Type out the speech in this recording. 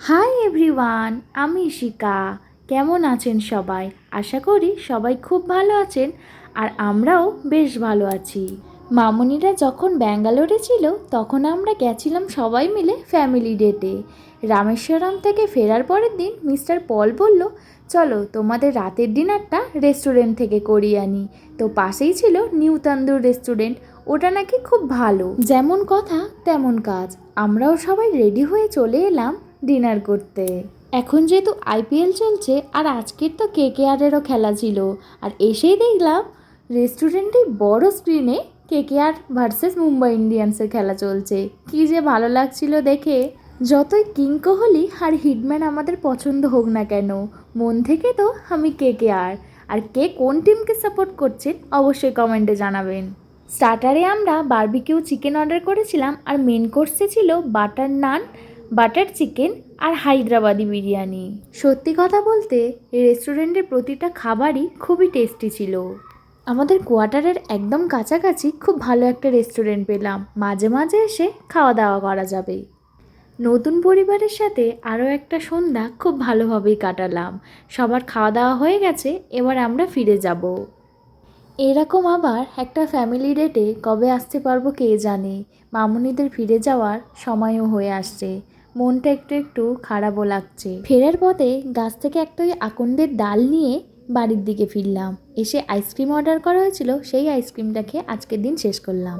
Hi everyone, আমি ইশিকা। কেমন আছেন সবাই? আশা করি সবাই খুব ভালো আছেন, আর আমরাও বেশ ভালো আছি। মামুনিরা যখন ব্যাঙ্গালোরে ছিল তখন আমরা গেছিলাম সবাই মিলে ফ্যামিলি ডেটে। রামেশ্বরম থেকে ফেরার পরের দিন মিস্টার পল বলল, চলো তোমাদের রাতের ডিনারটা রেস্টুরেন্ট থেকে করিয়ে আনি। তো পাশেই ছিল নিউ তান্দুর রেস্টুরেন্ট, ওটা নাকি খুব ভালো। যেমন কথা তেমন কাজ, আমরাও সবাই রেডি হয়ে চলে এলাম ডিনার করতে। এখন যেহেতু আইপিএল চলছে আর আজকের তো কেকেআরেরও খেলা ছিল, আর এসেই দেখলাম রেস্টুরেন্টের বড় স্ক্রিনে কেকেআর ভার্সেস মুম্বাই ইন্ডিয়ান্সের খেলা চলছে। কী যে ভালো লাগছিল দেখে। যতই কিং কোহলি আর হিটম্যান আমাদের পছন্দ হোক না কেন, মন থেকে তো আমি কেকেআর। আর কে কোন টিমকে সাপোর্ট করছেন অবশ্যই কমেন্টে জানাবেন। স্টার্টারে আমরা বারবিকিউ চিকেন অর্ডার করেছিলাম, আর মেন কোর্সে ছিল বাটার নান, বাটার চিকেন আর হায়দ্রাবাদি বিরিয়ানি। সত্যি কথা বলতে রেস্টুরেন্টের প্রতিটা খাবারই খুবই টেস্টি ছিল। আমাদের কোয়ার্টারের একদম কাছাকাছি খুব ভালো একটা রেস্টুরেন্ট পেলাম, মাঝে মাঝে এসে খাওয়া দাওয়া করা যাবে। নতুন পরিবারের সাথে আরও একটা সন্ধ্যা খুব ভালোভাবেই কাটালাম। সবার খাওয়া দাওয়া হয়ে গেছে, এবার আমরা ফিরে যাব। এরকম আবার একটা ফ্যামিলি ডেটে কবে আসতে পারবো কে জানে। মামুনিদের ফিরে যাওয়ার সময়ও হয়ে আসছে, মনটা একটু একটু খারাপও লাগছে। ফেরার পথে গাছ থেকে একটা ওই আকন্দের ডাল নিয়ে বাড়ির দিকে ফিরলাম। এসে আইসক্রিম অর্ডার করা হয়েছিল, সেই আইসক্রিমটা খেয়ে আজকের দিন শেষ করলাম।